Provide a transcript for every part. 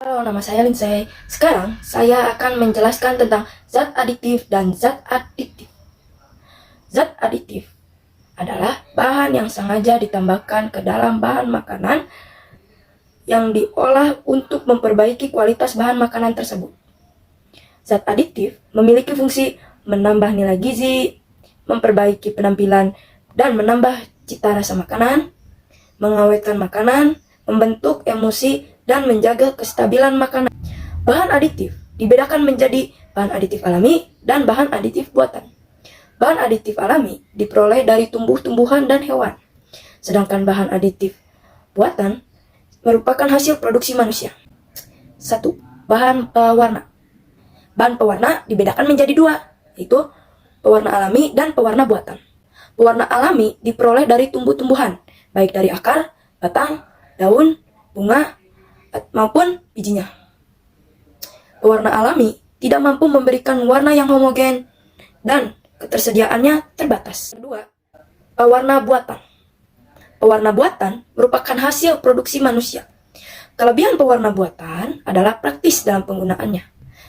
Halo, nama saya Lindsay. Sekarang saya akan menjelaskan tentang zat adiktif dan zat adiktif. Zat adiktif adalah bahan yang sengaja ditambahkan ke dalam bahan makanan yang diolah untuk memperbaiki kualitas bahan makanan tersebut. Zat adiktif memiliki fungsi menambah nilai gizi, memperbaiki penampilan, dan menambah cita rasa makanan, mengawetkan makanan, membentuk emosi, dan menjaga kestabilan makanan. Bahan adiktif dibedakan menjadi bahan adiktif alami dan bahan adiktif buatan. Bahan adiktif alami diperoleh dari tumbuh-tumbuhan dan hewan, sedangkan bahan adiktif buatan merupakan hasil produksi manusia. 1. Bahan pewarna. Bahan pewarna dibedakan menjadi dua, yaitu pewarna alami dan pewarna buatan. Pewarna alami diperoleh dari tumbuh-tumbuhan, baik dari akar, batang, daun, bunga, maupun bijinya. Pewarna alami tidak mampu memberikan warna yang homogen dan ketersediaannya terbatas. Kedua, pewarna buatan. Pewarna buatan merupakan hasil produksi manusia. Kelebihan pewarna buatan adalah praktis dalam penggunaannya.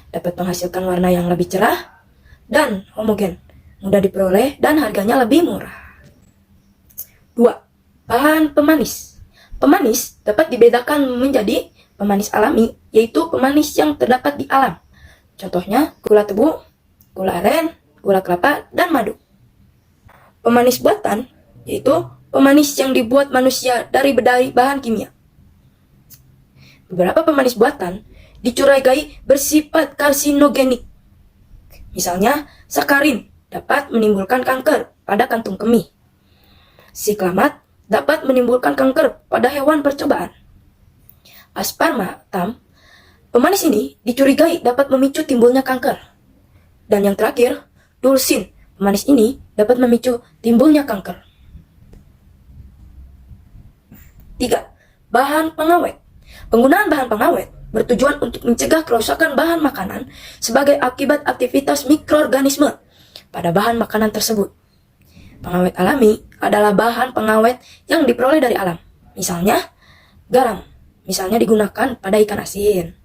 Dapat menghasilkan warna yang lebih cerah dan homogen, mudah diperoleh dan harganya lebih murah. 2. Bahan pemanis. Pemanis dapat dibedakan menjadi pemanis alami, yaitu pemanis yang terdapat di alam. Contohnya gula tebu, gula aren, gula kelapa, dan madu. Pemanis buatan yaitu pemanis yang dibuat manusia dari bahan kimia. Beberapa pemanis buatan dicurigai bersifat karsinogenik. Misalnya, sakarin dapat menimbulkan kanker pada kantung kemih. Siklamat dapat menimbulkan kanker pada hewan percobaan. Aspartam, pemanis ini dicurigai dapat memicu timbulnya kanker. Dan yang terakhir, dulsin, pemanis ini dapat memicu timbulnya kanker. 3. Bahan pengawet. Penggunaan bahan pengawet bertujuan untuk mencegah kerusakan bahan makanan sebagai akibat aktivitas mikroorganisme pada bahan makanan tersebut. Pengawet alami adalah bahan pengawet yang diperoleh dari alam. Misalnya, garam, misalnya digunakan pada ikan asin.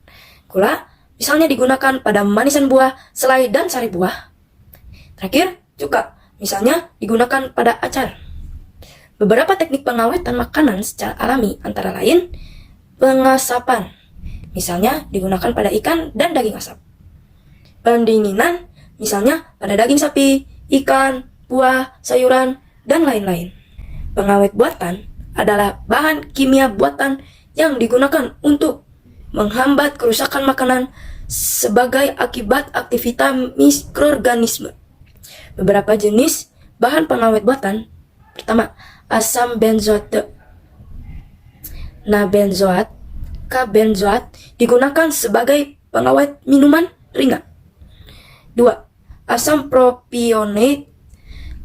Gula, misalnya digunakan pada manisan buah, selai, dan sari buah. Terakhir, cuka, misalnya digunakan pada acar. Beberapa teknik pengawetan makanan secara alami antara lain pengasapan, misalnya digunakan pada ikan dan daging asap. Pendinginan, misalnya pada daging sapi, ikan, buah, sayuran, dan lain-lain. Pengawet buatan adalah bahan kimia buatan yang digunakan untuk menghambat kerusakan makanan sebagai akibat aktivitas mikroorganisme. Beberapa jenis bahan pengawet buatan. Pertama, asam benzoat. Benzoat, K-benzoat digunakan sebagai pengawet minuman ringan. 2. Asam propionat,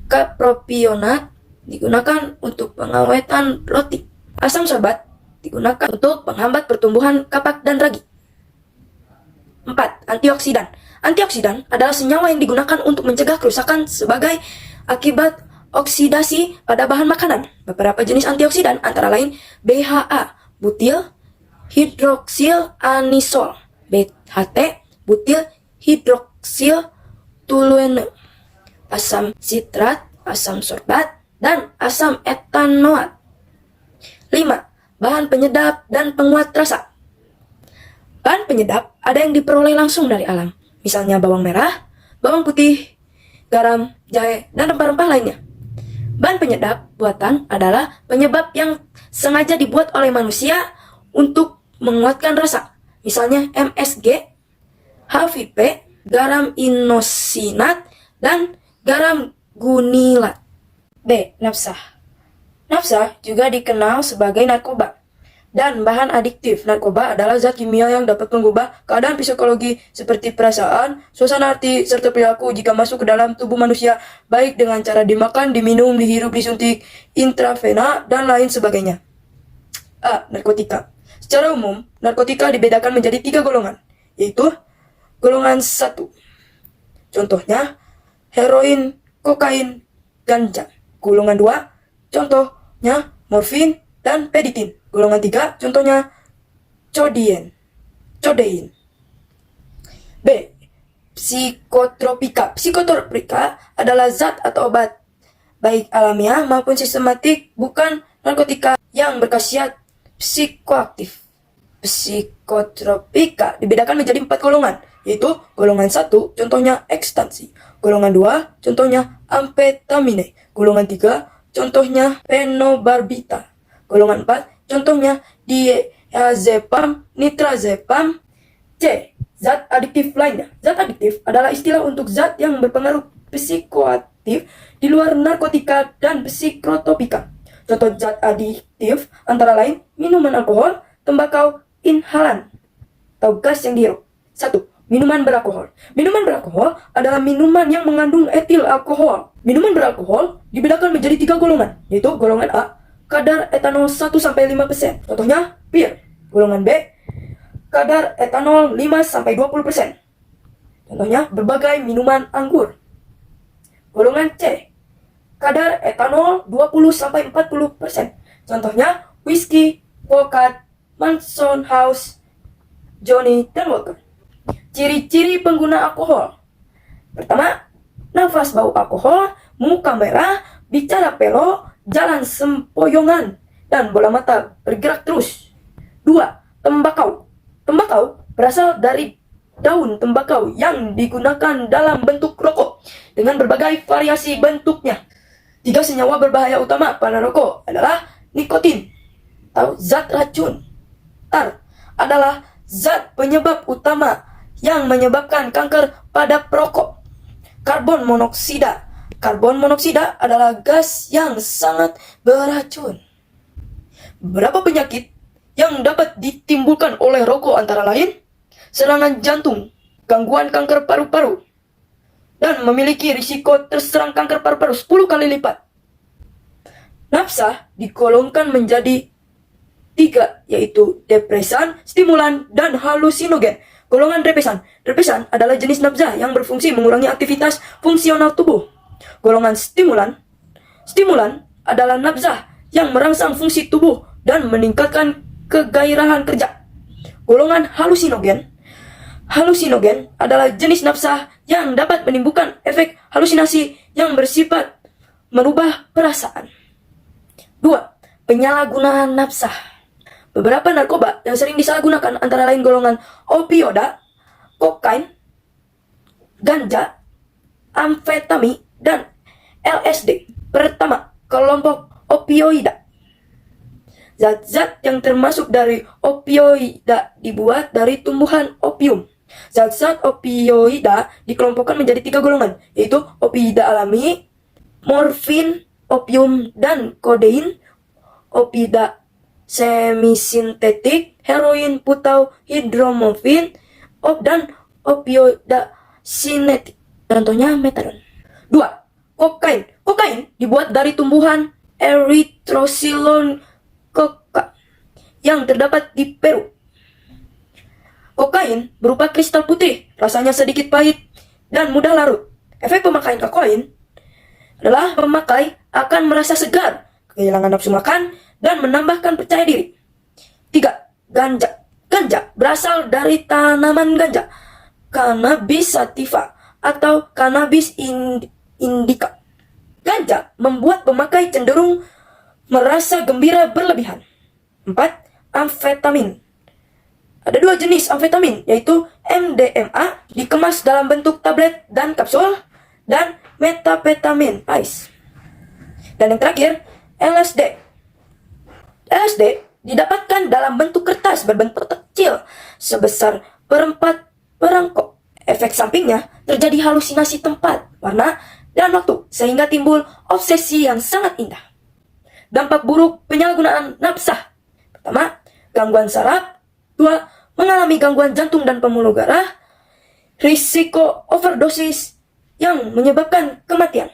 K-propionat digunakan untuk pengawetan roti. Asam sorbat digunakan untuk penghambat pertumbuhan kapak dan ragi. 4. Antioksidan. Antioksidan adalah senyawa yang digunakan untuk mencegah kerusakan sebagai akibat oksidasi pada bahan makanan. Beberapa jenis antioksidan antara lain BHA, butil hidroksil anisol, BHT, butil hidroksil toluene, asam sitrat, asam sorbat, dan asam etanoat. 5. Bahan penyedap dan penguat rasa. Bahan penyedap ada yang diperoleh langsung dari alam, misalnya bawang merah, bawang putih, garam, jahe, dan rempah-rempah lainnya. Bahan penyedap buatan adalah penyebab yang sengaja dibuat oleh manusia untuk menguatkan rasa, misalnya MSG, HVP, garam inosinat, dan garam gunilat. B. Nafsah. Nafsah juga dikenal sebagai narkoba. Dan bahan adiktif narkoba adalah zat kimia yang dapat mengubah keadaan psikologi seperti perasaan, suasana hati, serta perilaku jika masuk ke dalam tubuh manusia, baik dengan cara dimakan, diminum, dihirup, disuntik, intravena, dan lain sebagainya. A. Narkotika. Secara umum, narkotika dibedakan menjadi 3 golongan, yaitu golongan 1. Contohnya, heroin, kokain, ganja. Golongan 2, contohnya morfin dan peditin. Golongan 3, contohnya codeine. codein. B. Psikotropika. Psikotropika adalah zat atau obat, baik alamiah maupun sistematik, bukan narkotika yang berkhasiat psikoaktif. Psikotropika dibedakan menjadi 4 golongan, yaitu golongan 1, contohnya ekstansi. Golongan 2, contohnya amfetamine. Golongan 3, contohnya penobarbita. Golongan 4, contohnya diazepam, nitrazepam. C. Zat adiktif lainnya. Zat adiktif adalah istilah untuk zat yang berpengaruh psikoaktif di luar narkotika dan psikotropika. Contoh zat adiktif antara lain minuman alkohol, tembakau, inhalan, atau gas yang dihirup. 1. Minuman beralkohol. Minuman beralkohol adalah minuman yang mengandung etil alkohol. Minuman beralkohol dibedakan menjadi 3 golongan, yaitu golongan A, kadar etanol 1-5%. Contohnya bir. Golongan B, kadar etanol 5-20%. Contohnya berbagai minuman anggur. Golongan C, kadar etanol 20-40%. Contohnya whisky, vodka, Manson House, Johnny, dan Walker. Ciri-ciri pengguna alkohol. Pertama, nafas bau alkohol, muka merah, bicara pelo, jalan sempoyongan, dan bola mata bergerak terus. 2. Tembakau. Tembakau berasal dari daun tembakau yang digunakan dalam bentuk rokok dengan berbagai variasi bentuknya. 3. Senyawa berbahaya utama pada rokok adalah nikotin atau zat racun. R adalah zat penyebab utama yang menyebabkan kanker pada perokok. Karbon monoksida. Karbon monoksida adalah gas yang sangat beracun. Beberapa penyakit yang dapat ditimbulkan oleh rokok antara lain serangan jantung, gangguan kanker paru-paru, dan memiliki risiko terserang kanker paru-paru 10 kali lipat. Nafsa digolongkan menjadi 3, yaitu depresan, stimulan, dan halusinogen. Golongan depresan. Depresan adalah jenis nafsa yang berfungsi mengurangi aktivitas fungsional tubuh. Golongan stimulan. Stimulan adalah nafsa yang merangsang fungsi tubuh dan meningkatkan kegairahan kerja. Golongan halusinogen. Halusinogen adalah jenis nafsa yang dapat menimbulkan efek halusinasi yang bersifat merubah perasaan. 2. Penyalahgunaan nafsa. Beberapa narkoba yang sering disalahgunakan antara lain golongan opioida, kokain, ganja, amfetamin, dan LSD. Pertama, kelompok opioida. Zat-zat yang termasuk dari opioida dibuat dari tumbuhan opium. Zat-zat opioida dikelompokkan menjadi 3 golongan, yaitu opioida alami, morfin, opium, dan kodein. Opioida semisintetik, heroin, putau, hidromorfin, dan opioida sinetik. Contohnya metadon. 2. Kokain. Kokain dibuat dari tumbuhan Erythrocylon coca yang terdapat di Peru. Kokain berupa kristal putih, rasanya sedikit pahit dan mudah larut. Efek pemakaian kokain adalah pemakai akan merasa segar, kehilangan nafsu makan, dan menambahkan percaya diri. 3. Ganja. Ganja berasal dari tanaman ganja, Cannabis sativa atau Cannabis indica. Ganja membuat pemakai cenderung merasa gembira berlebihan. 4. Amfetamin. Ada 2 jenis amfetamin, yaitu MDMA dikemas dalam bentuk tablet dan kapsul, dan metapetamin ice. Dan yang terakhir, LSD. LSD didapatkan dalam bentuk kertas berbentuk kecil sebesar perempat perangkok. Efek sampingnya terjadi halusinasi tempat, warna, dan waktu, sehingga timbul obsesi yang sangat indah. Dampak buruk penyalahgunaan nafsa. Pertama, gangguan saraf. 2. Mengalami gangguan jantung dan pembuluh darah. Risiko overdosis yang menyebabkan kematian.